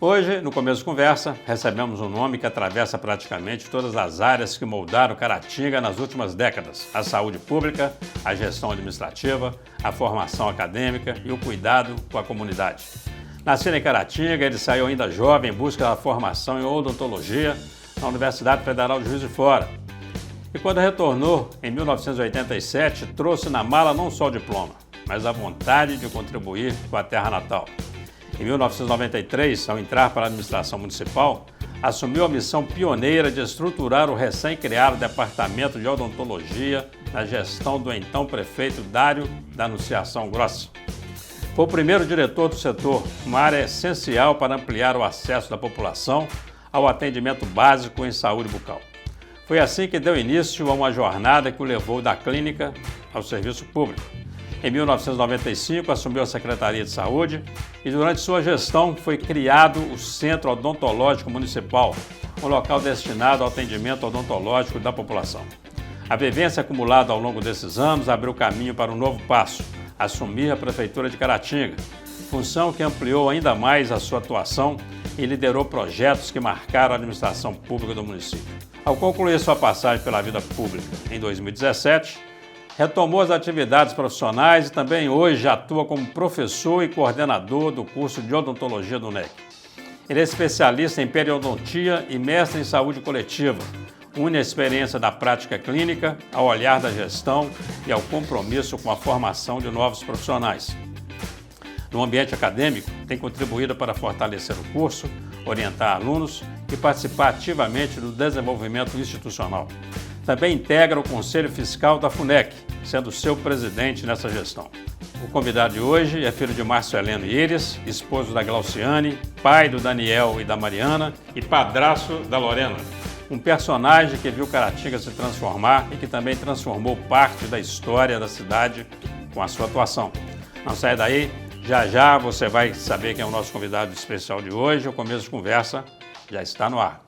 Hoje, no Começo de Conversa, recebemos um nome que atravessa praticamente todas as áreas que moldaram Caratinga nas últimas décadas: a saúde pública, a gestão administrativa, a formação acadêmica e o cuidado com a comunidade. Nascido em Caratinga, ele saiu ainda jovem em busca da formação em odontologia na Universidade Federal de Juiz de Fora. E quando retornou, em 1987, trouxe na mala não só o diploma, mas a vontade de contribuir com a terra natal. Em 1993, ao entrar para a administração municipal, assumiu a missão pioneira de estruturar o recém-criado Departamento de Odontologia na gestão do então prefeito Dário da Anunciação Grossa. Foi o primeiro diretor do setor, uma área essencial para ampliar o acesso da população ao atendimento básico em saúde bucal. Foi assim que deu início a uma jornada que o levou da clínica ao serviço público. Em 1995, assumiu a Secretaria de Saúde e, durante sua gestão, foi criado o Centro Odontológico Municipal, um local destinado ao atendimento odontológico da população. A vivência acumulada ao longo desses anos abriu caminho para um novo passo: assumir a Prefeitura de Caratinga, função que ampliou ainda mais a sua atuação e liderou projetos que marcaram a administração pública do município. Ao concluir sua passagem pela vida pública em 2017, retomou as atividades profissionais e também hoje atua como professor e coordenador do curso de odontologia do NEC. Ele é especialista em periodontia e mestre em saúde coletiva. Une a experiência da prática clínica ao olhar da gestão e ao compromisso com a formação de novos profissionais. No ambiente acadêmico, tem contribuído para fortalecer o curso, orientar alunos e participar ativamente do desenvolvimento institucional. Também integra o Conselho Fiscal da FUNEC, sendo seu presidente nessa gestão. O convidado de hoje é filho de Márcio Heleno Iris, esposo da Glauciane, pai do Daniel e da Mariana e padrasto da Lorena. Um personagem que viu Caratinga se transformar e que também transformou parte da história da cidade com a sua atuação. Não saia daí, já você vai saber quem é o nosso convidado especial de hoje. O Começo de Conversa já está no ar.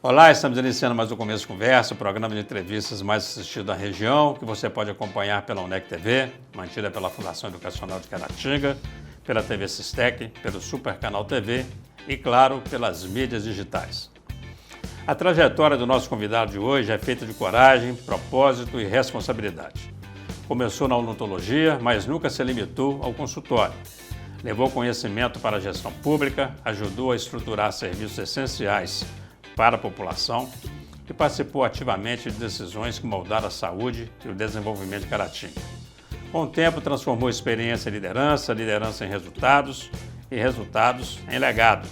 Olá, estamos iniciando mais um Começo de Conversa, o programa de entrevistas mais assistido da região, que você pode acompanhar pela UNEC TV, mantida pela Fundação Educacional de Caratinga, pela TV Sistec, pelo Super Canal TV e, claro, pelas mídias digitais. A trajetória do nosso convidado de hoje é feita de coragem, propósito e responsabilidade. Começou na odontologia, mas nunca se limitou ao consultório. Levou conhecimento para a gestão pública, ajudou a estruturar serviços essenciais para a população e participou ativamente de decisões que moldaram a saúde e o desenvolvimento de Caratinga. Com o tempo, transformou experiência em liderança, liderança em resultados e resultados em legado.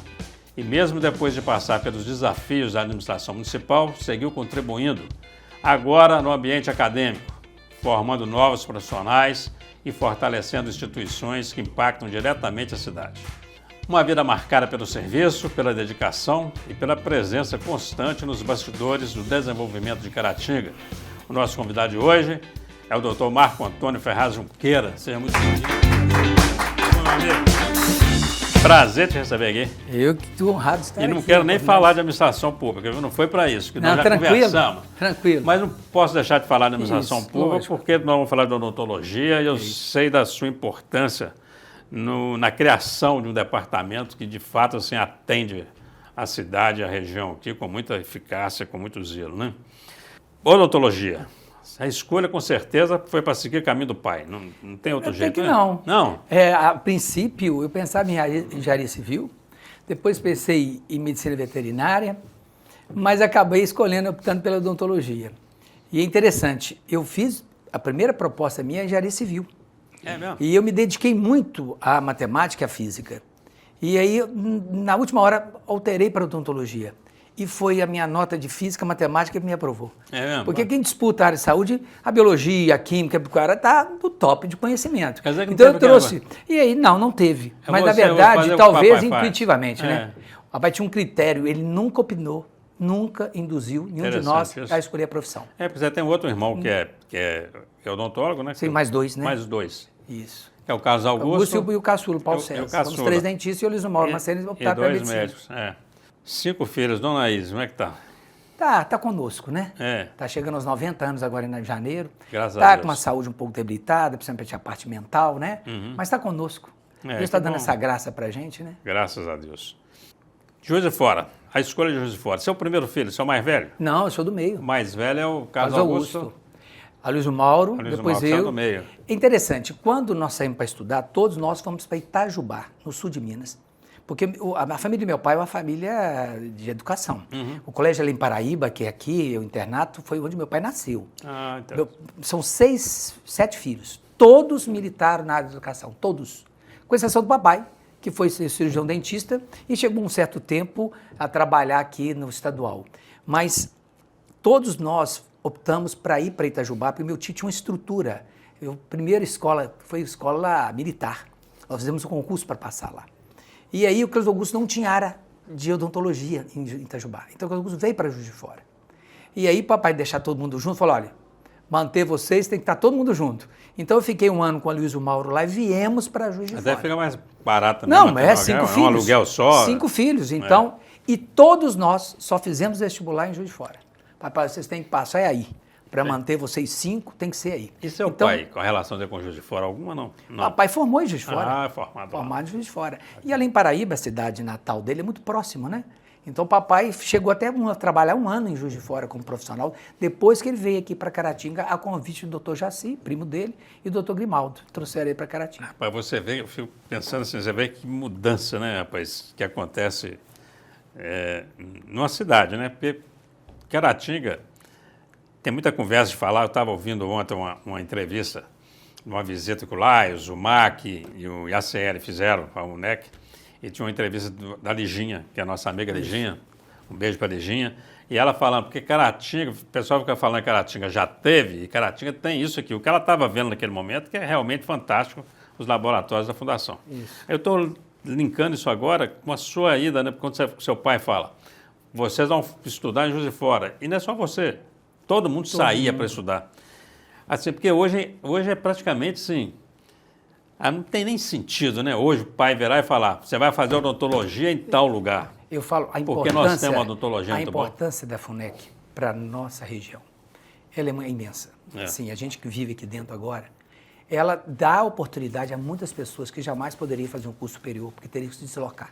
E mesmo depois de passar pelos desafios da administração municipal, seguiu contribuindo, agora no ambiente acadêmico, formando novos profissionais e fortalecendo instituições que impactam diretamente a cidade. Uma vida marcada pelo serviço, pela dedicação e pela presença constante nos bastidores do desenvolvimento de Caratinga. O nosso convidado de hoje é o Dr. Marco Antônio Ferraz Junqueira. Seja muito bem-vindo. Meu amigo, prazer te receber aqui. Eu que estou honrado de estar aqui. E não quero nem falar de administração pública, viu? Não foi para isso, que nós já conversamos. Tranquilo. Mas não posso deixar de falar de administração pública, porque nós vamos falar de odontologia e eu sei da sua importância na criação de um departamento que, de fato, assim, atende a cidade, a região aqui, com muita eficácia, com muito zelo, né? Odontologia. A escolha, com certeza, foi para seguir o caminho do pai. Não tem outro jeito, que né? Não. Não? A princípio, eu pensava em engenharia civil, depois pensei em medicina veterinária, mas acabei optando pela odontologia. E é interessante, a primeira proposta minha é engenharia civil. É mesmo? E eu me dediquei muito à matemática e à física. E aí, na última hora, alterei para odontologia. E foi a minha nota de física, matemática que me aprovou. É mesmo? Porque quem disputa a área de saúde, a biologia, a química, o cara está no top de conhecimento. Quer dizer que então não teve eu trouxe. E aí, não teve. Mas na verdade, talvez intuitivamente, né? O papai tinha um critério, ele nunca opinou, nunca induziu nenhum de nós a escolher a profissão. É, porque você tem um outro irmão que é odontólogo, né? Sim, mais dois, né? Mais dois. Isso. É o Carlos Augusto e o caçula, o Paulo César. Os três dentistas e o Eliseu Mauro Macena optaram pela medicina. Médicos, é. 5 filhos. Dona Isis, como é que tá? Tá conosco, né? Tá chegando aos 90 anos agora em janeiro. Graças a Tá Deus. com uma saúde um pouco debilitada, principalmente a parte mental, né? Mas tá conosco. Deus está dando essa graça pra gente, né? Graças a Deus. Juiz de Fora. A escolha de Juiz de Fora. Seu primeiro filho, seu mais velho? Não, eu sou do meio. O mais velho é o Carlos Augusto. Aloysio Mauro, Aloysio depois Mauro, eu. do meio. É interessante, quando nós saímos para estudar, todos nós fomos para Itajubá, no sul de Minas. Porque a família do meu pai é uma família de educação. O colégio ali em Paraíba, que é aqui, o internato, foi onde meu pai nasceu. São 7 filhos, todos militaram na área de educação, todos. Com exceção do papai, que foi cirurgião dentista e chegou um certo tempo a trabalhar aqui no estadual. Mas todos nós optamos para ir para Itajubá, porque meu tio tinha uma estrutura. A primeira escola foi escola militar. Nós fizemos um concurso para passar lá. E aí o Carlos Augusto não tinha área de odontologia em Itajubá. Então o Carlos Augusto veio para Juiz de Fora. E aí o papai deixar todo mundo junto, falou, olha, manter vocês tem que estar todo mundo junto. Então eu fiquei um ano com o Aloysio Mauro lá e viemos para Juiz de Fora. Até fica mais barato também. Não, é 5 filhos. É um aluguel só. 5 filhos, então. E todos nós só fizemos vestibular em Juiz de Fora. Papai, vocês têm que passar aí. Para manter vocês 5, tem que ser aí. E seu pai, com a relação dele com Juiz de Fora, alguma não? Papai formou em Juiz de Fora. Ah, formado. Formado em Juiz de Fora. E além de Paraíba, a cidade natal dele é muito próximo, né? Então o papai chegou até a trabalhar um ano em Juiz de Fora como profissional, depois que ele veio aqui para Caratinga a convite do Dr. Jaci, primo dele, e do Dr. Grimaldo. Trouxeram ele para Caratinga. Rapaz, você vê, eu fico pensando assim, você vê que mudança, né, rapaz, que acontece numa cidade, né? Porque Caratinga tem muita conversa de falar. Eu estava ouvindo ontem uma entrevista, uma visita que o Laios, o MAC e o IACL fizeram para a UNEC, e tinha uma entrevista da Liginha, que é a nossa amiga Liginha, um beijo para a Liginha, e ela falando, porque Caratinga, o pessoal fica falando que Caratinga já teve, e Caratinga tem isso aqui, o que ela estava vendo naquele momento, que é realmente fantástico, os laboratórios da Fundação. Isso. Eu estou linkando isso agora com a sua ida, né, quando seu pai fala, vocês vão estudar em Juiz de Fora, e não é só você. Todo mundo saía para estudar. Assim, porque hoje é praticamente assim, não tem nem sentido, né? Hoje o pai virar e falar, você vai fazer odontologia em tal lugar. Eu falo, porque nós temos odontologia muito boa. A importância da FUNEC para a nossa região, ela é imensa. Assim, a gente que vive aqui dentro agora, ela dá oportunidade a muitas pessoas que jamais poderiam fazer um curso superior, porque teriam que se deslocar.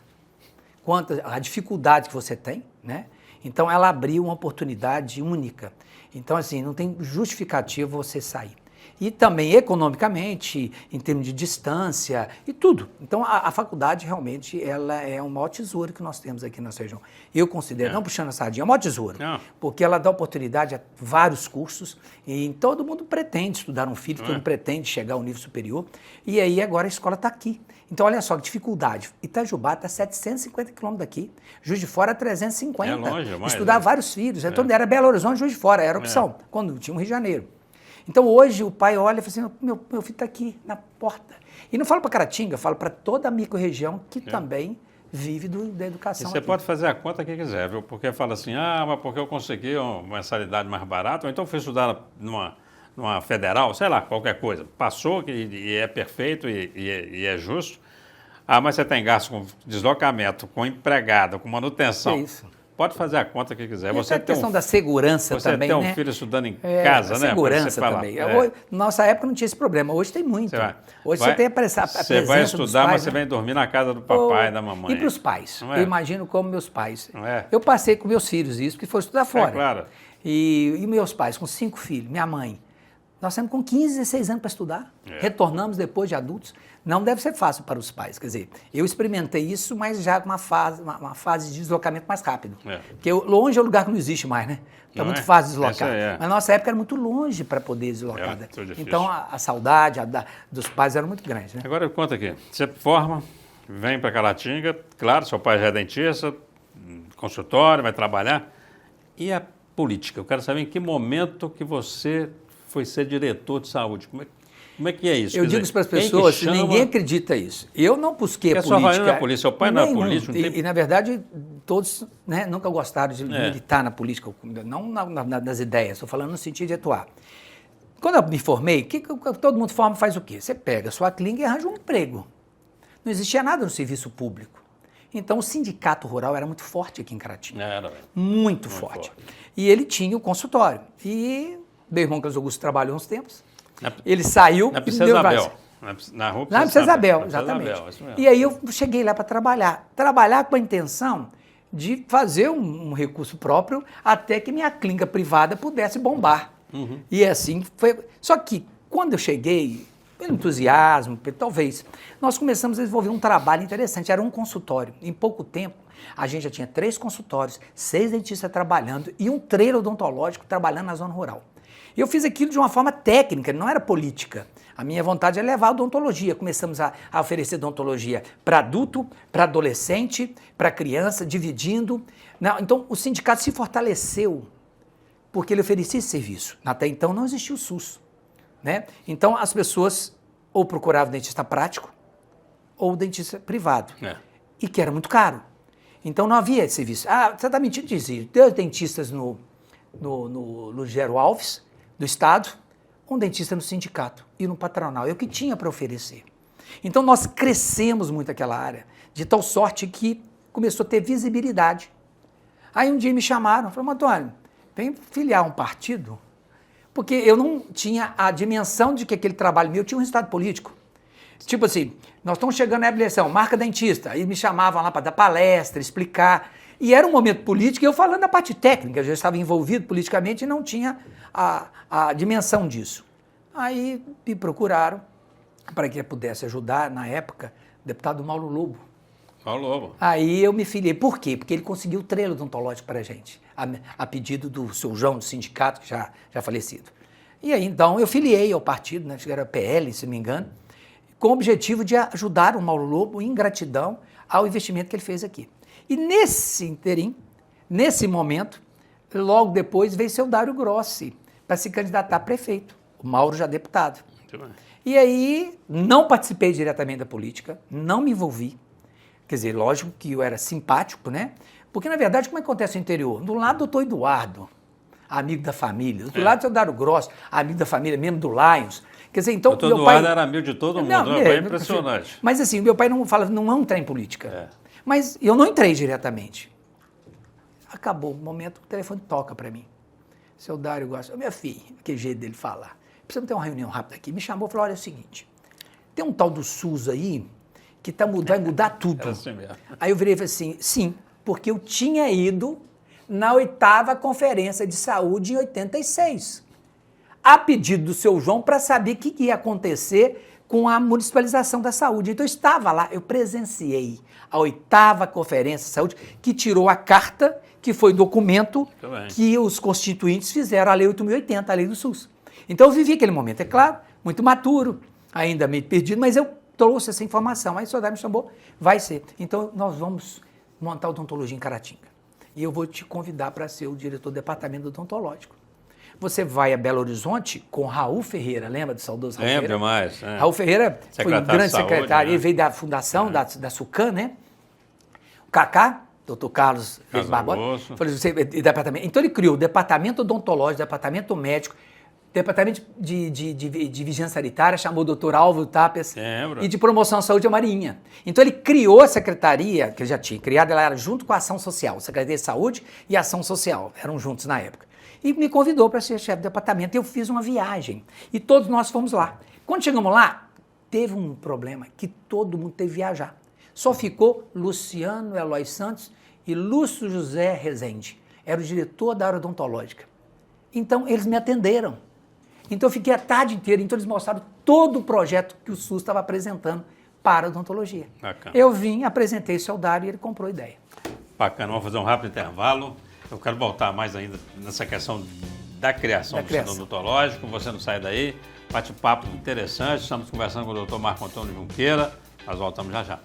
A dificuldade que você tem, né? Então, ela abriu uma oportunidade única. Então, assim, não tem justificativa você sair. E também economicamente, em termos de distância e tudo. Então, a faculdade realmente ela é um maior tesouro que nós temos aqui na nossa região. Eu considero, não puxando a sardinha, é um maior tesouro. Porque ela dá oportunidade a vários cursos e todo mundo pretende estudar um filho, todo mundo pretende chegar ao nível superior. E aí agora a escola está aqui. Então, olha só que dificuldade. Itajubá está a 750 quilômetros daqui. Juiz de Fora, 350. É longe, mas estudar vários filhos. Então, era Belo Horizonte, Juiz de Fora, era opção. Quando tinha um Rio de Janeiro. Então, hoje, o pai olha e fala assim, meu filho está aqui, na porta. E não falo para Caratinga, falo para toda a micro-região que também vive da educação. E você pode fazer a conta que quiser, viu? Porque fala assim, mas porque eu consegui uma mensalidade mais barata, ou então fui estudar numa federal, sei lá, qualquer coisa. Passou, e é perfeito e é justo. Mas você tem gasto com deslocamento, com empregado, com manutenção. É isso. Pode fazer a conta que quiser. Você a questão da segurança também, né? Você tem um filho estudando em casa, né? Segurança também. Nossa época não tinha esse problema. Hoje tem muito. Hoje você tem a presença Você vai estudar, mas você vem dormir na casa do papai e da mamãe. E para os pais. Eu imagino como meus pais. Não é? Eu passei com meus filhos isso, porque foram estudar fora. Claro. E meus pais, com 5 filhos, minha mãe. Nós saímos com 15, 16 anos para estudar. Retornamos depois de adultos. Não deve ser fácil para os pais. Quer dizer, eu experimentei isso, mas já com uma fase de deslocamento mais rápido. Porque longe é um lugar que não existe mais, né? Está muito fácil de deslocar. Mas na nossa época era muito longe para poder deslocar. Então a saudade dos pais era muito grande. Né? Agora conta aqui. Você forma, vem para Caratinga, claro, seu pai já é dentista, consultório, vai trabalhar. E a política? Eu quero saber em que momento que você foi ser diretor de saúde. Como é que é isso? Eu digo isso para as pessoas, ninguém acredita isso. Eu não busquei a política. Sua não é polícia, seu pai não é político. E, na verdade, todos nunca gostaram de militar na política, não nas ideias, estou falando no sentido de atuar. Quando eu me formei, todo mundo forma faz o quê? Você pega a sua clínica e arranja um emprego. Não existia nada no serviço público. Então, o sindicato rural era muito forte aqui em Caratinga. Era. Muito forte. E ele tinha o consultório. E meu irmão Carlos Augusto trabalhou uns tempos. Ele saiu... Na Princesa Isabel. Na rua Princesa Isabel, exatamente. E aí eu cheguei lá para trabalhar. Trabalhar com a intenção de fazer um recurso próprio até que minha clínica privada pudesse bombar. E assim foi. Só que quando eu cheguei, pelo entusiasmo, talvez, nós começamos a desenvolver um trabalho interessante. Era um consultório. Em pouco tempo, a gente já tinha 3 consultórios, 6 dentistas trabalhando e um treino odontológico trabalhando na zona rural. E eu fiz aquilo de uma forma técnica, não era política. A minha vontade é levar a odontologia. Começamos a oferecer odontologia para adulto, para adolescente, para criança, dividindo. Então, o sindicato se fortaleceu porque ele oferecia esse serviço. Até então, não existia o SUS. Né? Então, as pessoas ou procuravam dentista prático ou dentista privado. E que era muito caro. Então, não havia esse serviço. Você está mentindo, dizia. 2 dentistas no Gero Alves, do Estado, um dentista no sindicato e no patronal. É o que tinha para oferecer. Então, nós crescemos muito aquela área, de tal sorte que começou a ter visibilidade. Aí um dia me chamaram, falaram, Antônio, vem filiar um partido, porque eu não tinha a dimensão de que aquele trabalho meu tinha um resultado político. Tipo assim, nós estamos chegando na eleição, marca dentista, aí me chamavam lá para dar palestra, explicar. E era um momento político e eu falando da parte técnica, eu já estava envolvido politicamente e não tinha a dimensão disso. Aí me procuraram para que eu pudesse ajudar, na época, o deputado Mauro Lobo. Mauro Lobo. Aí eu me filiei. Por quê? Porque ele conseguiu o treino odontológico para a gente, a pedido do seu João, do sindicato, que já falecido. E aí, então, eu filiei ao partido, né, que era PL, se não me engano, com o objetivo de ajudar o Mauro Lobo em gratidão ao investimento que ele fez aqui. E nesse interim, nesse momento, logo depois veio seu Dário Grossi para se candidatar a prefeito, o Mauro já deputado. Muito bem. E aí não participei diretamente da política, não me envolvi. Quer dizer, lógico que eu era simpático, né? Porque, na verdade, como acontece no interior? Do lado do doutor Eduardo, amigo da família. Do lado do seu Dário Grossi, amigo da família, mesmo do Lions. Quer dizer, então, doutor Eduardo era amigo de todo mundo, é impressionante. Mas assim, meu pai não fala, não entrar em política. Mas eu não entrei diretamente. Acabou o momento, o telefone toca para mim. Seu Dário gosta, minha filha, que jeito dele falar. Precisamos ter uma reunião rápida aqui. Me chamou e falou, olha, é o seguinte, tem um tal do SUS aí que vai mudar tudo. Assim mesmo. Aí eu virei e falei assim, sim, porque eu tinha ido na 8ª Conferência de Saúde em 86, a pedido do seu João para saber o que ia acontecer com a municipalização da saúde. Então eu estava lá, eu presenciei a 8ª Conferência de Saúde, que tirou a carta, que foi documento que os constituintes fizeram, a Lei 8.080, a Lei do SUS. Então eu vivi aquele momento, é claro, muito maturo, ainda meio perdido, mas eu trouxe essa informação. Aí o senhor me chamou, vai ser. Então nós vamos montar odontologia em Caratinga. E eu vou te convidar para ser o diretor do departamento odontológico. Você vai a Belo Horizonte com Raul Ferreira, lembra do saudoso Raul Ferreira? Lembro mais. Raul Ferreira foi um grande secretário, né? ele veio da fundação, da SUCAM, né? O Cacá, doutor Carlos Barbosa, departamento. Então ele criou o departamento odontológico, departamento médico, departamento de vigilância sanitária, chamou o doutor Álvaro Tapes, e de promoção à saúde a Marinha. Então ele criou a secretaria, que ele já tinha criado, ela era junto com a ação social, Secretaria de Saúde e Ação Social, eram juntos na época. E me convidou para ser chefe de departamento. Eu fiz uma viagem e todos nós fomos lá. Quando chegamos lá, teve um problema que todo mundo teve que viajar. Só ficou Luciano Eloy Santos e Lúcio José Rezende. Era o diretor da área odontológica. Então, eles me atenderam. Então, eu fiquei a tarde inteira. Então, eles mostraram todo o projeto que o SUS estava apresentando para a odontologia. Bacana. Eu vim, apresentei isso ao Dário e ele comprou a ideia. Bacana. Vamos fazer um rápido intervalo. Eu quero voltar mais ainda nessa questão da criação do centro odontológico. Você não sai daí. Bate-papo interessante. Estamos conversando com o doutor Marco Antônio Junqueira. Nós voltamos já já.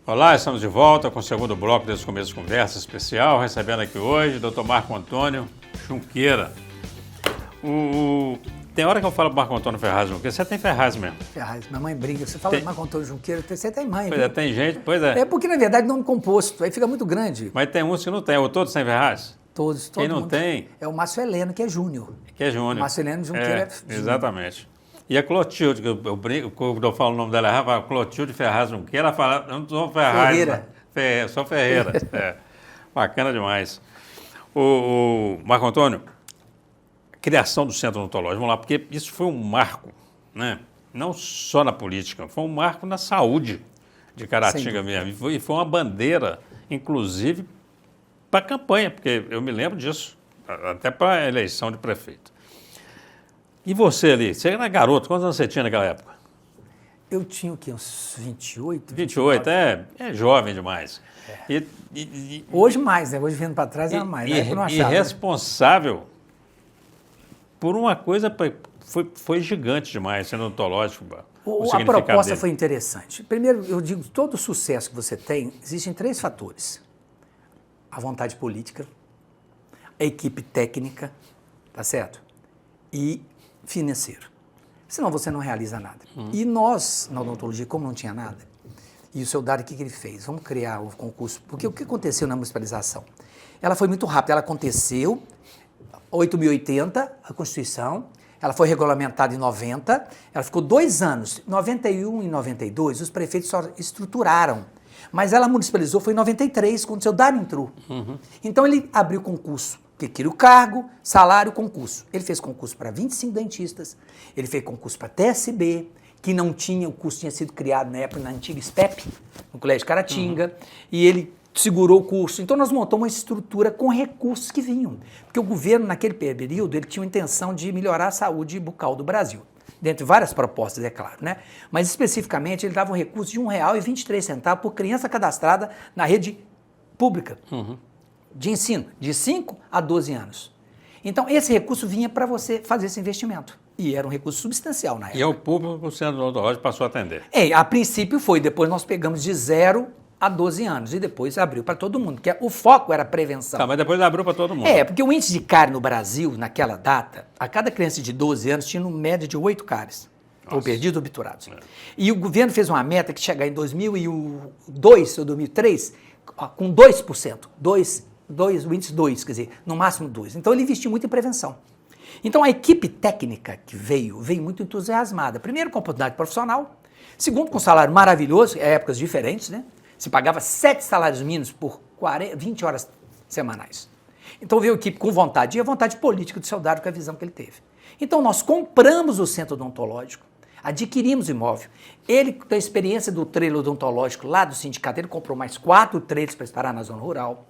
Olá, estamos de volta com o segundo bloco desse começo de conversa especial. Recebendo aqui hoje o doutor Marco Antônio Junqueira. Tem hora que eu falo Marco Antônio Ferraz Junqueira, você tem Ferraz mesmo. Ferraz, minha mãe briga, você fala Marco Antônio Junqueira, você tem mãe. Pois é, tem gente, pois é. É porque, na verdade, nome composto, aí fica muito grande. Mas tem uns que não tem, ou todos têm Ferraz? Todos. Quem não tem? É o Márcio Heleno, que é Júnior. Que é Júnior. Márcio Heleno Junqueira é Exatamente. E a Clotilde, que eu brinco, quando eu falo o nome dela, ela fala Clotilde Ferraz Junqueira, ela fala, eu não sou Ferraz, Ferreira. Sou Ferreira. Bacana demais. O Marco Antônio, criação do Centro Odontológico, vamos lá, porque isso foi um marco, né? Não só na política, foi um marco na saúde de Caratinga mesmo. E foi uma bandeira, inclusive, para a campanha, porque eu me lembro disso, até para a eleição de prefeito. E você ali, você era garoto, quantos anos você tinha naquela época? Eu tinha o quê? Uns 28? 28, é jovem demais. Hoje mais, né? Hoje vendo para trás era mais. E responsável por uma coisa, foi gigante demais, sendo odontológico. A proposta foi interessante. Primeiro, eu digo, todo o sucesso que você tem, existem 3 fatores. A vontade política, a equipe técnica, tá certo? E financeiro. Senão você não realiza nada. E nós, na odontologia, como não tinha nada, e o seu Dário, o que ele fez? Vamos criar o concurso. Porque o que aconteceu na municipalização? Ela foi muito rápida. Ela aconteceu, 8.080, a Constituição. Ela foi regulamentada em 90. Ela ficou 2 anos. 91 e 92, os prefeitos só estruturaram. Mas ela municipalizou, foi em 93, quando o seu Dário entrou. Então ele abriu concurso. Que queria o cargo, salário, concurso. Ele fez concurso para 25 dentistas, ele fez concurso para TSB, que não tinha, o curso tinha sido criado na época, na antiga SPEP, no Colégio Caratinga, e ele segurou o curso. Então nós montamos uma estrutura com recursos que vinham. Porque o governo, naquele período, ele tinha a intenção de melhorar a saúde bucal do Brasil. Dentre várias propostas, é claro, né? Mas especificamente ele dava um recurso de R$ 1,23 por criança cadastrada na rede pública. De ensino, de 5 a 12 anos. Então, esse recurso vinha para você fazer esse investimento. E era um recurso substancial na época. E é o público que o Centro Odontológico passou a atender. A princípio foi, depois nós pegamos de 0 a 12 anos e depois abriu para todo mundo, porque o foco era a prevenção. Tá, mas depois abriu para todo mundo. Porque o índice de cárie no Brasil, naquela data, a cada criança de 12 anos tinha uma média de 8 cáries, ou perdidos ou obturados. E o governo fez uma meta que chegar em 2002 ou 2003 com 2%, o índice 2, quer dizer, no máximo 2. Então ele investiu muito em prevenção. Então a equipe técnica que veio muito entusiasmada. Primeiro com a oportunidade profissional, segundo com um salário maravilhoso, épocas diferentes, né? Se pagava 7 salários mínimos por 20 horas semanais. Então veio a equipe com vontade, e a vontade política do seu Dário com a visão que ele teve. Então nós compramos o centro odontológico, adquirimos o imóvel. Ele, com a experiência do trailer odontológico lá do sindicato, ele comprou mais 4 trailers para esperar na zona rural.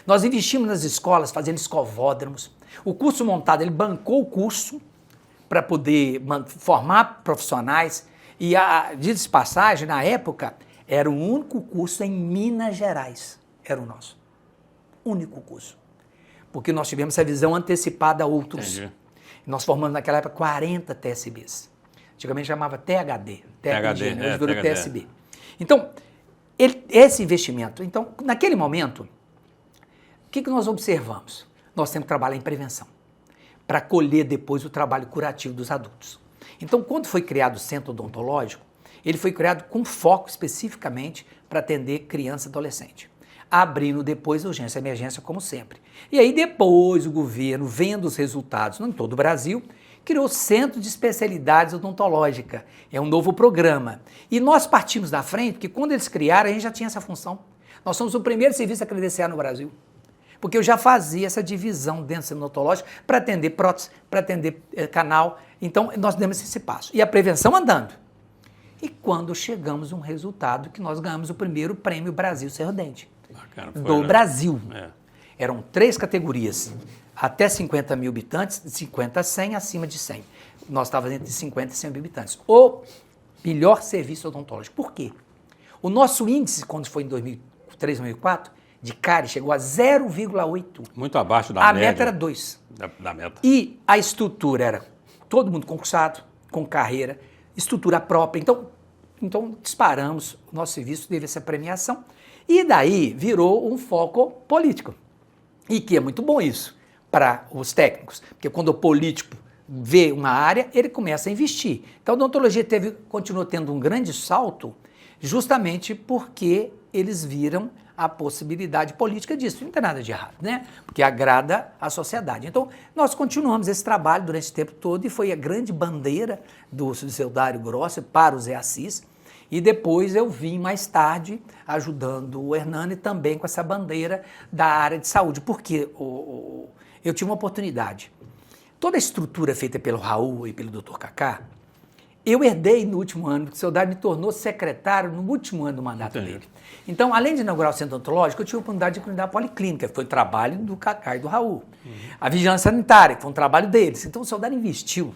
Nós investimos nas escolas, fazendo escovódromos. O curso montado, ele bancou o curso para poder formar profissionais. E, diz passagem, na época, era o único curso em Minas Gerais. Era o nosso. Único curso. Porque nós tivemos essa visão antecipada a outros. Entendi. Nós formamos naquela época 40 TSBs. Antigamente chamava THD. Hoje virou TSB. Então, esse investimento. Então, naquele momento, o que nós observamos? Nós temos que trabalhar em prevenção, para colher depois o trabalho curativo dos adultos. Então, quando foi criado o centro odontológico, ele foi criado com foco especificamente para atender criança e adolescente, abrindo depois urgência e emergência, como sempre. E aí depois o governo, vendo os resultados, não em todo o Brasil, criou o Centro de Especialidades Odontológica. É um novo programa. E nós partimos da frente, porque quando eles criaram, a gente já tinha essa função. Nós somos o primeiro serviço a credenciar no Brasil. Porque eu já fazia essa divisão dentro do centro odontológico para atender prótese, para atender canal. Então, nós demos esse passo. E a prevenção andando. E quando chegamos a um resultado que nós ganhamos o primeiro prêmio Brasil Serrodente. Do Brasil. Eram 3 categorias. Até 50 mil habitantes, de 50 a 100, acima de 100. Nós estávamos entre 50 e 100 mil habitantes. O melhor serviço odontológico. Por quê? O nosso índice, quando foi em 2003, 2004, de cárie chegou a 0,8. Muito abaixo da média. A meta era 2. Da meta. E a estrutura era todo mundo concursado, com carreira, estrutura própria. Então disparamos, o nosso serviço teve essa premiação. E daí virou um foco político. E que é muito bom isso para os técnicos. Porque quando o político vê uma área, ele começa a investir. Então a odontologia continuou tendo um grande salto justamente porque eles viram a possibilidade política disso. Não tem nada de errado, né? Porque agrada a sociedade. Então, nós continuamos esse trabalho durante esse tempo todo e foi a grande bandeira do seu Dário Grossi para o Zé Assis. E depois eu vim mais tarde ajudando o Hernani também com essa bandeira da área de saúde. Porque eu tive uma oportunidade. Toda a estrutura feita pelo Raul e pelo Dr. Cacá, eu herdei no último ano, porque o seu Dário me tornou secretário no último ano do mandato dele. Então, além de inaugurar o centro odontológico, eu tive a oportunidade de cuidar da policlínica, que foi o trabalho do Cacá e do Raul. A vigilância sanitária, que foi um trabalho deles. Então, o seu Dário investiu.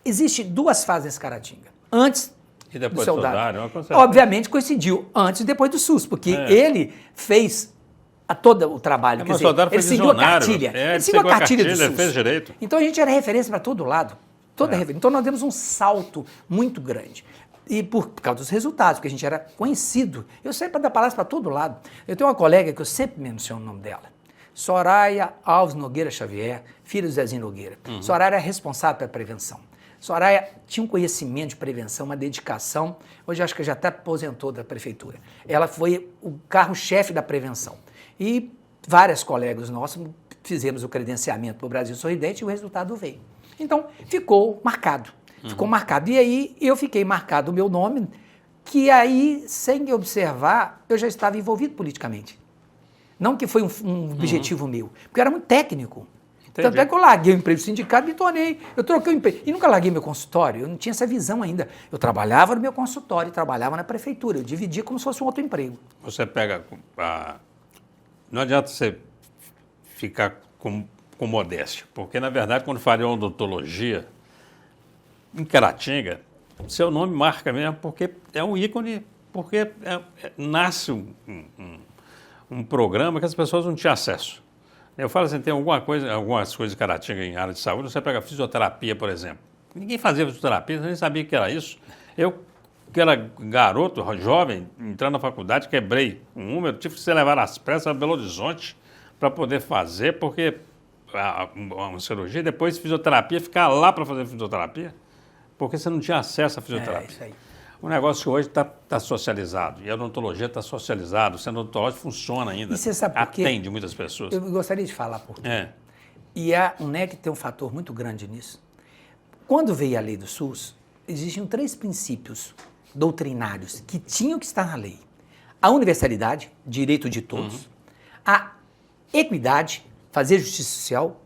Existem duas fases nesse Caratinga. Antes e depois do seu Dário. Obviamente coincidiu antes e depois do SUS, porque ele fez todo o trabalho. Quer dizer, ele seguiu a cartilha. Ele seguiu a cartilha do SUS. Ele fez direito. Então, a gente era referência para todo lado. Então, nós demos um salto muito grande. E por causa dos resultados, porque a gente era conhecido. Eu sempre dou palestra para todo lado. Eu tenho uma colega que eu sempre menciono o nome dela. Soraya Alves Nogueira Xavier, filha do Zezinho Nogueira. Soraya era responsável pela prevenção. Soraya tinha um conhecimento de prevenção, uma dedicação. Hoje acho que já até aposentou da prefeitura. Ela foi o carro-chefe da prevenção. E vários colegas nossos fizemos o credenciamento para o Brasil Sorridente e o resultado veio. Então, ficou marcado. Ficou marcado. E aí, eu fiquei marcado o meu nome, que aí, sem observar, eu já estava envolvido politicamente. Não que foi um objetivo meu, porque eu era muito técnico. Entendi. Tanto é que eu larguei o emprego do sindicato e me tornei. Eu troquei o emprego. E nunca larguei meu consultório, eu não tinha essa visão ainda. Eu trabalhava no meu consultório, trabalhava na prefeitura, eu dividia como se fosse um outro emprego. Você pega... Não adianta você ficar com modéstia, porque, na verdade, quando faria odontologia em Caratinga, seu nome marca mesmo, porque é um ícone, porque nasce um programa que as pessoas não tinham acesso. Eu falo assim, tem algumas coisas de Caratinga em área de saúde, você pega fisioterapia, por exemplo. Ninguém fazia fisioterapia, você nem sabia o que era isso. Eu, que era garoto, jovem, entrando na faculdade, quebrei um número, tive que ser levado às pressas a Belo Horizonte para poder fazer, porque uma cirurgia, depois fisioterapia, ficar lá para fazer fisioterapia, porque você não tinha acesso à fisioterapia. Isso aí. O negócio que hoje está socializado, e a odontologia está socializada, o centro odontológico funciona ainda, e você sabe por quê? Atende muitas pessoas. Eu gostaria de falar por quê. E a UNEC tem um fator muito grande nisso. Quando veio a lei do SUS, existiam 3 princípios doutrinários que tinham que estar na lei. A universalidade, direito de todos, a equidade, fazer justiça social,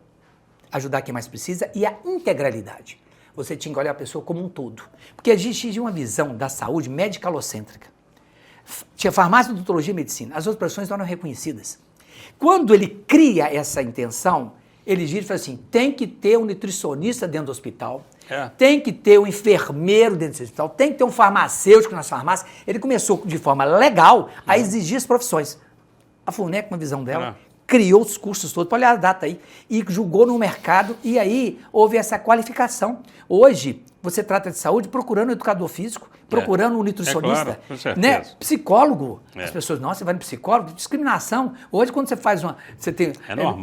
ajudar quem mais precisa, e a integralidade. Você tinha que olhar a pessoa como um todo. Porque a gente tinha uma visão da saúde medicalocêntrica. Tinha farmácia, odontologia e medicina. As outras profissões não eram reconhecidas. Quando ele cria essa intenção, ele gira e fala assim, tem que ter um nutricionista dentro do hospital, tem que ter um enfermeiro dentro do hospital, tem que ter um farmacêutico nas farmácias. Ele começou de forma legal a exigir as profissões. A FUNEC, com a visão dela, criou os cursos todos, pode olhar a data aí, e julgou no mercado, e aí houve essa qualificação. Hoje, você trata de saúde procurando um educador físico, procurando um nutricionista, claro, com certeza. Né? Psicólogo. As pessoas, nossa, você vai no psicólogo? Discriminação. Hoje, quando você faz uma... Você tem,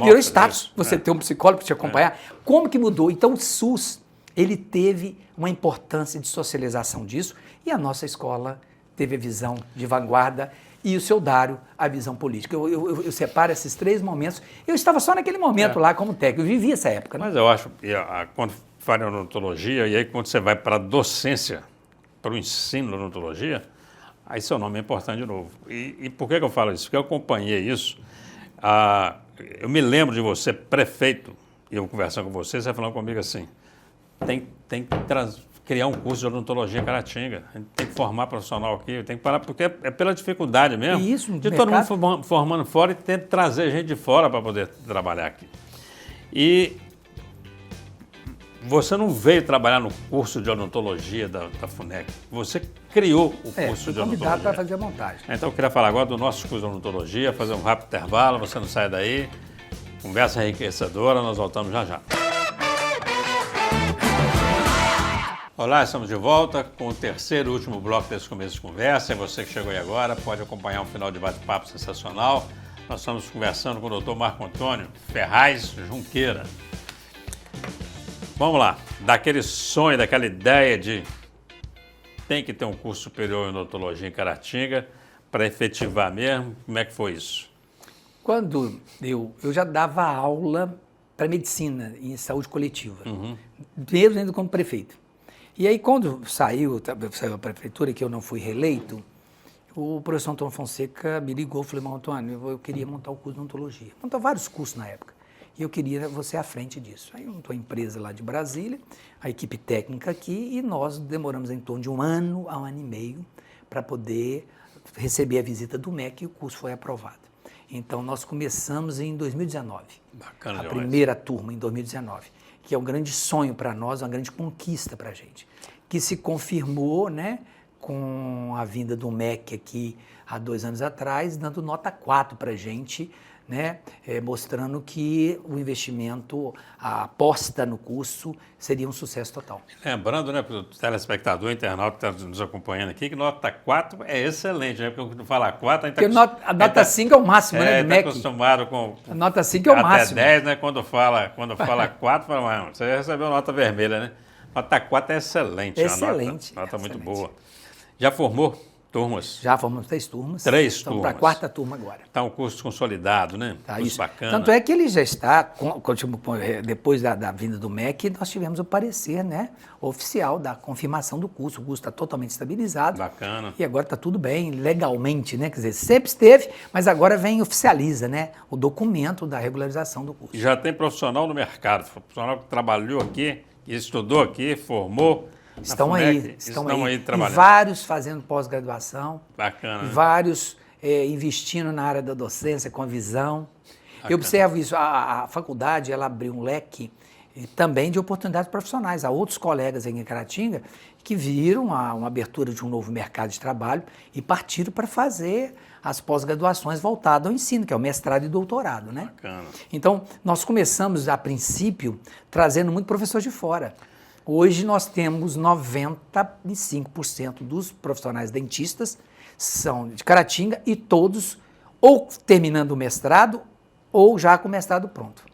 virou status, você tem um psicólogo para te acompanhar. Como que mudou? Então, o SUS, ele teve uma importância de socialização disso, e a nossa escola teve a visão de vanguarda, e o seu Dário, a visão política. Eu separo esses 3 momentos. Eu estava só naquele momento lá como técnico, eu vivi essa época. Né? Mas eu acho, quando fala em odontologia, e aí quando você vai para a docência, para o ensino da odontologia, aí seu nome é importante de novo. E por que eu falo isso? Porque eu acompanhei isso. Eu me lembro de você, prefeito, e eu conversando com você falando comigo assim, tem que criar um curso de odontologia em Caratinga. A gente tem que formar profissional aqui, tem que parar, porque é pela dificuldade mesmo. E isso, de todo mundo formando fora e tenta trazer gente de fora para poder trabalhar aqui. E você não veio trabalhar no curso de odontologia da FUNEC, você criou o curso de odontologia. Convidado para fazer a montagem. Então eu queria falar agora do nosso curso de odontologia, fazer um rápido intervalo, você não sai daí. Conversa enriquecedora, nós voltamos já já. Olá, estamos de volta com o terceiro e último bloco desse começo de conversa. E você que chegou aí agora pode acompanhar um final de bate-papo sensacional. Nós estamos conversando com o Dr. Marco Antônio Ferraz Junqueira. Vamos lá, daquele sonho, daquela ideia de tem que ter um curso superior em odontologia em Caratinga, para efetivar mesmo? Como é que foi isso? Quando eu já dava aula para medicina e saúde coletiva, mesmo ainda como prefeito. E aí, quando saiu a prefeitura, que eu não fui reeleito, o professor Antônio Fonseca me ligou e falou: Antônio, eu queria montar o curso de odontologia. Montar vários cursos na época. E eu queria você à frente disso. Aí eu montou a empresa lá de Brasília, a equipe técnica aqui, e nós demoramos em torno de 1 ano a 1 ano e meio para poder receber a visita do MEC e o curso foi aprovado. Então, nós começamos em 2019. Bacana, a demais. primeira turma em 2019, que é um grande sonho para nós, uma grande conquista para a gente, que se confirmou, né, com a vinda do MEC aqui há 2 anos atrás, dando nota 4 para a gente, né, mostrando que o investimento, a aposta no curso seria um sucesso total. Lembrando, né, para o telespectador, internauta que está nos acompanhando aqui, que nota 4 é excelente, né? Porque quando fala 4, a gente Porque a nota 5 é o máximo, né, do MEC. Acostumado com a nota 5 é o máximo. Até 10, né? Quando fala 4, fala, você recebeu nota vermelha, né? Nota 4 é excelente. Excelente. Nota muito boa. Já formou turmas? Já formamos 3 turmas. 3 Estamos turmas. para a 4ª turma agora. Está um curso consolidado, né? Tá, Curso isso. bacana. Tanto é que ele já está, depois da vinda do MEC, nós tivemos o parecer, né, oficial da confirmação do curso. O curso está totalmente estabilizado. Bacana. E agora está tudo bem, legalmente, né? Quer dizer, sempre esteve, mas agora vem e oficializa, né, o documento da regularização do curso. Já tem profissional no mercado, profissional que trabalhou aqui, que estudou aqui, formou. Estão aí trabalhando. E vários fazendo pós-graduação. Bacana. E vários investindo na área da docência com a visão. Bacana. Eu observo isso. A faculdade, ela abriu um leque também de oportunidades profissionais. Há outros colegas aqui em Caratinga que viram uma abertura de um novo mercado de trabalho e partiram para fazer as pós-graduações voltadas ao ensino, que é o mestrado e doutorado, né? Bacana. Então, nós começamos, a princípio, trazendo muito professor de fora. Hoje nós temos 95% dos profissionais dentistas são de Caratinga e todos ou terminando o mestrado ou já com o mestrado pronto.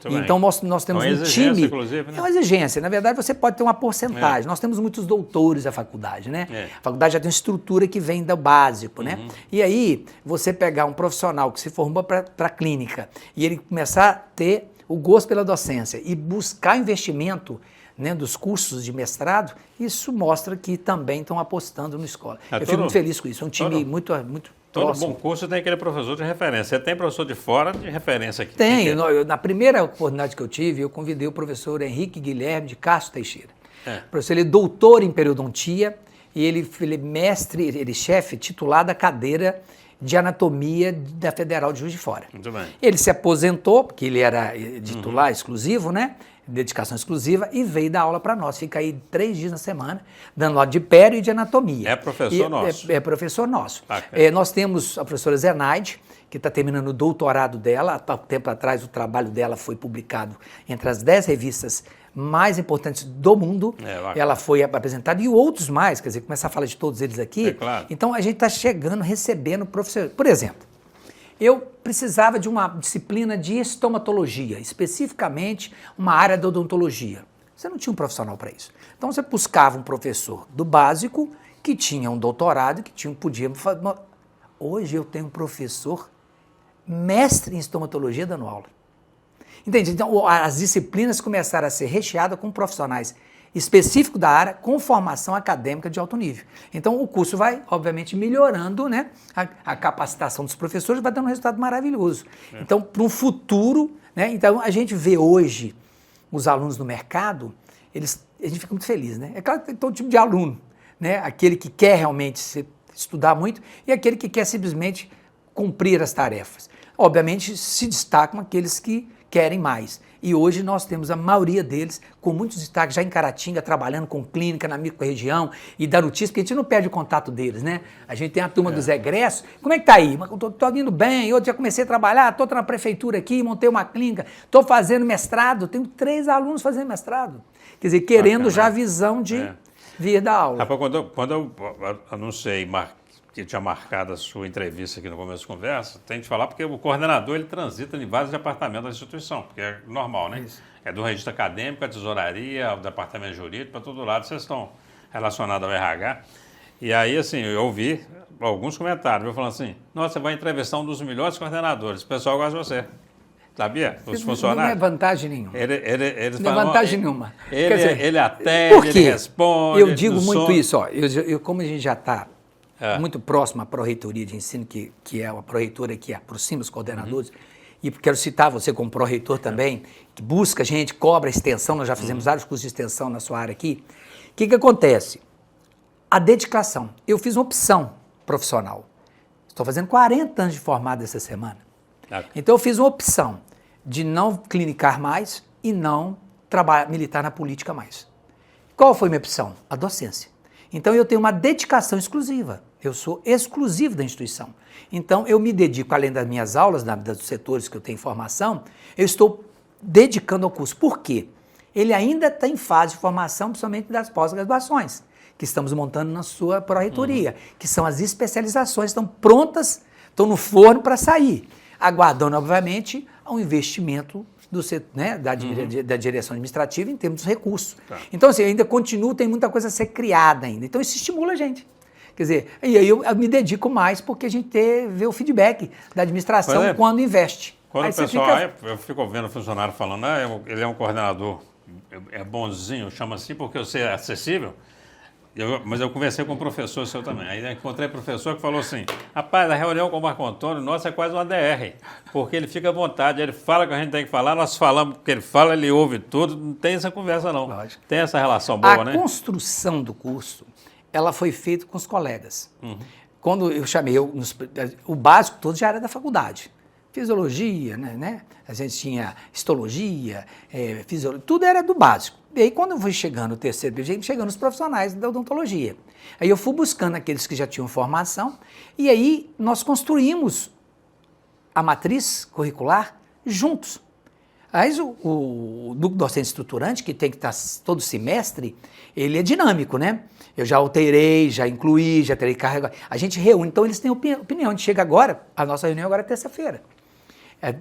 Então nós temos um time, inclusive, né? É uma exigência, na verdade você pode ter uma porcentagem, nós temos muitos doutores da faculdade, né? A faculdade já tem uma estrutura que vem do básico, né? E aí você pegar um profissional que se formou para a clínica e ele começar a ter o gosto pela docência e buscar investimento, né, dos cursos de mestrado, isso mostra que também estão apostando na escola. Eu fico muito feliz com isso, é um time muito todo próximo. Bom curso tem aquele professor de referência. Você tem professor de fora de referência aqui? Tem. Na primeira oportunidade que eu tive, eu convidei o professor Henrique Guilherme de Castro Teixeira. O professor, ele é doutor em periodontia e ele é mestre, ele é chefe titular da cadeira de anatomia da Federal de Juiz de Fora. Muito bem. Ele se aposentou, porque ele era titular exclusivo, né? Dedicação exclusiva, e veio dar aula para nós. Fica aí 3 dias na semana, dando aula de pério e de anatomia. É professor nosso. É professor nosso. Nós temos a professora Zenaide, que está terminando o doutorado dela. Há pouco tempo atrás, o trabalho dela foi publicado entre as 10 revistas mais importantes do mundo. Ela foi apresentada, e outros mais, quer dizer, começar a falar de todos eles aqui. Claro. Então, a gente está chegando, recebendo professores. Por exemplo, eu precisava de uma disciplina de estomatologia, especificamente uma área da odontologia. Você não tinha um profissional para isso. Então você buscava um professor do básico que tinha um doutorado, que podia fazer. Hoje eu tenho um professor mestre em estomatologia dando aula. Entende? Então as disciplinas começaram a ser recheadas com profissionais específico da área, com formação acadêmica de alto nível. Então, o curso vai, obviamente, melhorando, né, a capacitação dos professores, vai dando um resultado maravilhoso. Então, para um futuro, né, então a gente vê hoje os alunos no mercado, a gente fica muito feliz, né? É claro que tem todo tipo de aluno, né? Aquele que quer realmente estudar muito e aquele que quer simplesmente cumprir as tarefas. Obviamente, se destacam aqueles que querem mais. E hoje nós temos a maioria deles com muitos destaques já em Caratinga, trabalhando com clínica na microrregião e da notícia, porque a gente não perde o contato deles, né? A gente tem a turma dos egressos. Como é que tá aí? Estou indo bem, eu já comecei a trabalhar, estou na prefeitura aqui, montei uma clínica, estou fazendo mestrado, tenho 3 alunos fazendo mestrado. Quer dizer, querendo já a visão de vir dar aula. Rapaz, quando eu anunciei que tinha marcado a sua entrevista aqui no começo da conversa, tem que falar porque o coordenador ele transita em vários departamentos da instituição, porque é normal, né? Isso. É do registro acadêmico, a tesouraria, o departamento jurídico, para todo lado vocês estão relacionados ao RH. E aí, assim, eu ouvi alguns comentários, eu falando assim, nossa, você vai entrevistar um dos melhores coordenadores, o pessoal gosta de você. Sabia? Os funcionários. Não é vantagem nenhuma. Eles não é falam, vantagem nenhuma. Ele atende, ele responde. Eu digo muito isso, ó, como a gente já está muito próximo à Pró-Reitoria de Ensino, que é uma pró-reitora que aproxima os coordenadores, e quero citar você como pró-reitor também, que busca a gente, cobra extensão, nós já fizemos vários cursos de extensão na sua área aqui. O que acontece? A dedicação. Eu fiz uma opção profissional. Estou fazendo 40 anos de formado essa semana. Então eu fiz uma opção de não clinicar mais e não militar na política mais. Qual foi a minha opção? A docência. Então eu tenho uma dedicação exclusiva. Eu sou exclusivo da instituição. Então eu me dedico, além das minhas aulas, dos setores que eu tenho formação, eu estou dedicando ao curso. Por quê? Ele ainda está em fase de formação, principalmente das pós-graduações, que estamos montando na sua pró-reitoria, que são as especializações, estão prontas, estão no forno para sair, aguardando, obviamente, ao investimento da direção administrativa em termos de recursos. Tá. Então, assim, ainda continua, tem muita coisa a ser criada ainda. Então, isso estimula a gente. Quer dizer, e aí eu me dedico mais porque a gente vê o feedback da administração quando investe. Quando o pessoal, eu fico ouvindo o funcionário falando, ele é um coordenador, é bonzinho, chama assim porque eu sei acessível. Mas eu conversei com um professor seu também. Aí eu encontrei um professor que falou assim, rapaz, a reunião com o Marco Antônio, nossa, é quase uma DR, porque ele fica à vontade, ele fala o que a gente tem que falar, nós falamos o que ele fala, ele ouve tudo, não tem essa conversa não. Lógico. Tem essa relação boa, né? A construção do curso, ela foi feita com os colegas. Quando eu chamei, o básico todo já era da faculdade. Fisiologia, né? A gente tinha histologia, fisiologia, tudo era do básico. E aí, quando eu fui chegando no terceiro período, chegando os profissionais da odontologia. Aí eu fui buscando aqueles que já tinham formação, e aí nós construímos a matriz curricular juntos. Aí o núcleo docente estruturante, que tem que estar todo semestre, ele é dinâmico, né? Eu já alterei, já incluí, já terei carga. A gente reúne, então eles têm opinião. A gente chega agora, a nossa reunião agora é terça-feira.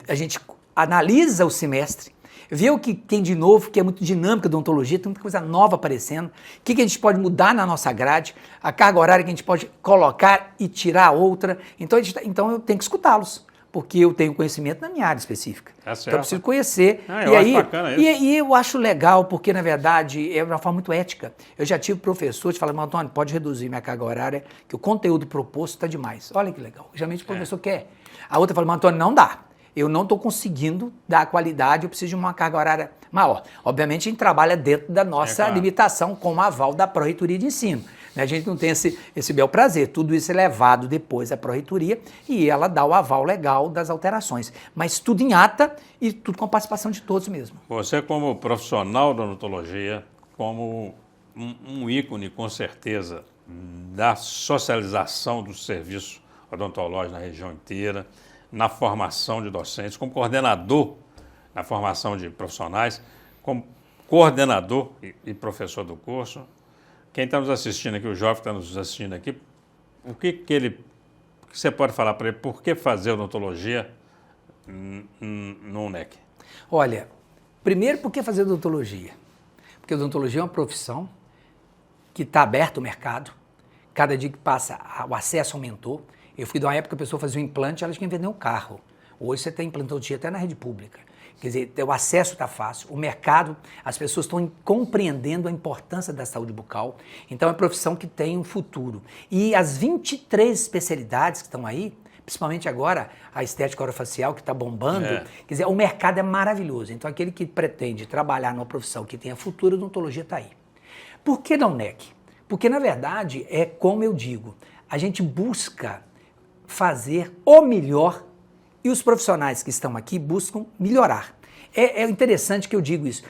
A gente analisa o semestre, vê o que tem de novo, que é muito dinâmica da odontologia, tem muita coisa nova aparecendo, o que a gente pode mudar na nossa grade, a carga horária que a gente pode colocar e tirar outra. Então eu tenho que escutá-los, porque eu tenho conhecimento na minha área específica. Então eu preciso conhecer. Eu acho bacana isso. E eu acho legal, porque na verdade é uma forma muito ética. Eu já tive professores falando, Antônio, pode reduzir minha carga horária, que o conteúdo proposto está demais. Olha que legal. Geralmente o professor quer. A outra fala, Antônio, não dá. Eu não estou conseguindo dar a qualidade, eu preciso de uma carga horária maior. Obviamente, a gente trabalha dentro da nossa limitação com o aval da Pró-Reitoria de Ensino. A gente não tem esse bel prazer. Tudo isso é levado depois à Pró-Reitoria e ela dá o aval legal das alterações. Mas tudo em ata e tudo com a participação de todos mesmo. Você, como profissional da odontologia, como um ícone, com certeza, da socialização do serviço odontológico na região inteira, na formação de docentes, como coordenador na formação de profissionais, como coordenador e professor do curso. Quem está nos assistindo aqui, o jovem que está nos assistindo aqui, o que você pode falar para ele, por que fazer odontologia no UNEC? Olha, primeiro, por que fazer odontologia? Porque odontologia é uma profissão que está aberto ao mercado, cada dia que passa o acesso aumentou. Eu fui de uma época que a pessoa fazia um implante, elas queriam vender um carro. Hoje você tem implantologia até na rede pública. Quer dizer, o acesso está fácil, o mercado, as pessoas estão compreendendo a importância da saúde bucal. Então é uma profissão que tem um futuro. E as 23 especialidades que estão aí, principalmente agora a estética orofacial que está bombando, quer dizer, o mercado é maravilhoso. Então aquele que pretende trabalhar numa profissão que tenha futuro, a odontologia está aí. Por que não UNEC? Porque na verdade é como eu digo, a gente busca fazer o melhor e os profissionais que estão aqui buscam melhorar. É interessante que eu digo isso.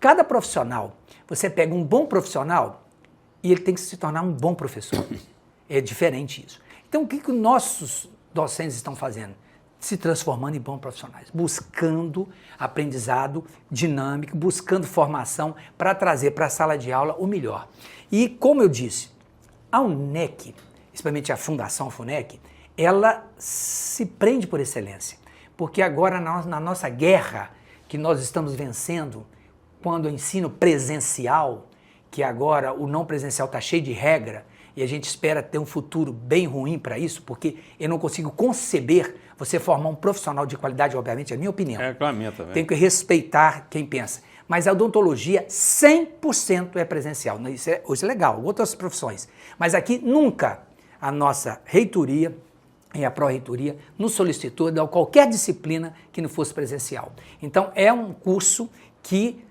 Cada profissional, você pega um bom profissional e ele tem que se tornar um bom professor. É diferente isso. Então, o que nossos docentes estão fazendo? Se transformando em bons profissionais, buscando aprendizado dinâmico, buscando formação para trazer para a sala de aula o melhor. E, como eu disse, a UNEC, especialmente a Fundação FUNEC, ela se prende por excelência, porque agora na nossa guerra que nós estamos vencendo, quando o ensino presencial, que agora o não presencial está cheio de regra, e a gente espera ter um futuro bem ruim para isso, porque eu não consigo conceber você formar um profissional de qualidade, obviamente, é a minha opinião. É a minha também. Tem que respeitar quem pensa. Mas a odontologia 100% é presencial. Isso é legal, outras profissões. Mas aqui nunca a nossa reitoria e a pró-reitoria nos solicitou de qualquer disciplina que não fosse presencial. Então é um curso que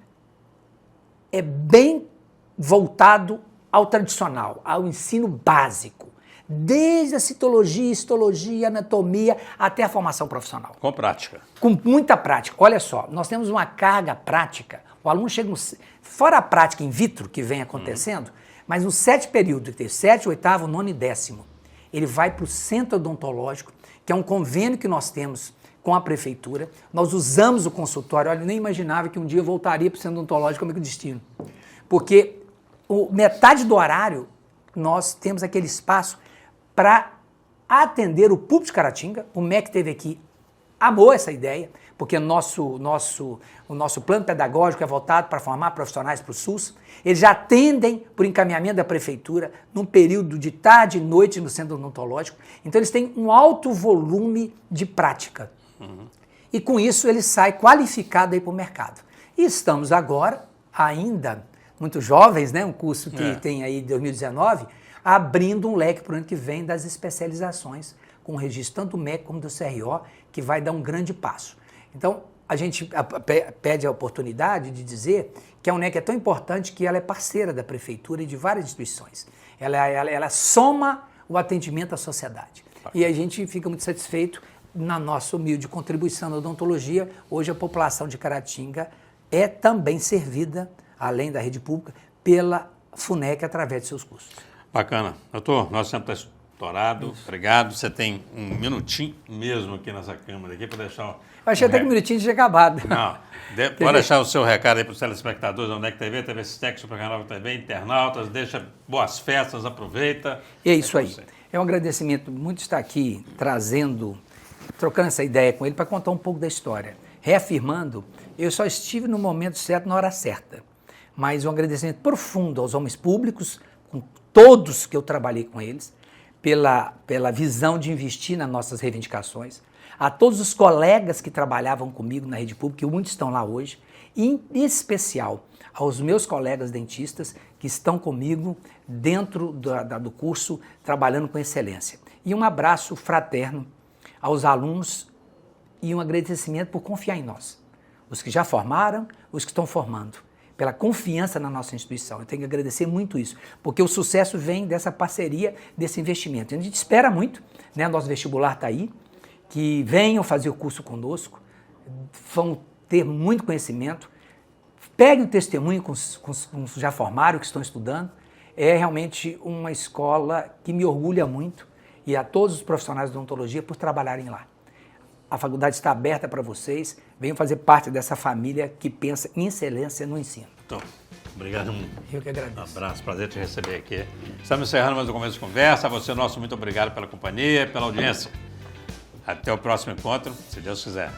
é bem voltado ao tradicional, ao ensino básico, desde a citologia, histologia, anatomia, até a formação profissional. Com prática. Com muita prática. Olha só, nós temos uma carga prática, o aluno chega, fora a prática in vitro que vem acontecendo, mas nos 7 períodos, que tem 7, 8º, 9º e 10º, ele vai para o centro odontológico, que é um convênio que nós temos com a prefeitura, nós usamos o consultório, olha, eu nem imaginava que um dia eu voltaria para o centro odontológico como é que o destino, porque metade do horário nós temos aquele espaço para atender o público de Caratinga. O MEC teve aqui, amou essa ideia, porque o nosso plano pedagógico é voltado para formar profissionais para o SUS. Eles já atendem por encaminhamento da prefeitura num período de tarde e noite no centro odontológico. Então eles têm um alto volume de prática. E com isso ele sai qualificado aí para o mercado. E estamos agora, ainda muito jovens, né? Um curso que tem aí 2019, abrindo um leque para o ano que vem das especializações, com o registro tanto do MEC como do CRO, que vai dar um grande passo. Então, a gente pede a oportunidade de dizer que a UNEC é tão importante que ela é parceira da prefeitura e de várias instituições. Ela soma o atendimento à sociedade. E a gente fica muito satisfeito na nossa humilde contribuição na odontologia. Hoje a população de Caratinga é também servida, além da rede pública, pela FUNEC através de seus cursos. Bacana. Doutor, nosso tempo está estourado. Isso. Obrigado. Você tem um minutinho mesmo aqui nessa câmera aqui para deixar... Eu achei até que um minutinho tinha acabado. Não. Pode deixar o seu recado aí para os telespectadores da UNEC TV, TV Sistec, Supercanal TV, internautas. Deixa boas festas, aproveita. E é isso aí. É um agradecimento muito estar aqui trocando essa ideia com ele para contar um pouco da história. Reafirmando, eu só estive no momento certo, na hora certa. Mas um agradecimento profundo aos homens públicos, com todos que eu trabalhei com eles, pela visão de investir nas nossas reivindicações, a todos os colegas que trabalhavam comigo na rede pública, que muitos estão lá hoje, e em especial aos meus colegas dentistas que estão comigo dentro do curso, trabalhando com excelência. E um abraço fraterno aos alunos e um agradecimento por confiar em nós. Os que já formaram, os que estão formando, pela confiança na nossa instituição. Eu tenho que agradecer muito isso, porque o sucesso vem dessa parceria, desse investimento. A gente espera muito, né? Nosso vestibular está aí, que venham fazer o curso conosco, vão ter muito conhecimento, peguem o testemunho com os que já formaram, que estão estudando. É realmente uma escola que me orgulha muito, e a todos os profissionais de odontologia por trabalharem lá. A faculdade está aberta para vocês, venham fazer parte dessa família que pensa em excelência no ensino. Então, obrigado. Eu que agradeço. Um abraço, prazer te receber aqui. Estamos encerrando mais um começo de conversa. A você, nosso muito obrigado pela companhia e pela audiência. Até o próximo encontro, se Deus quiser.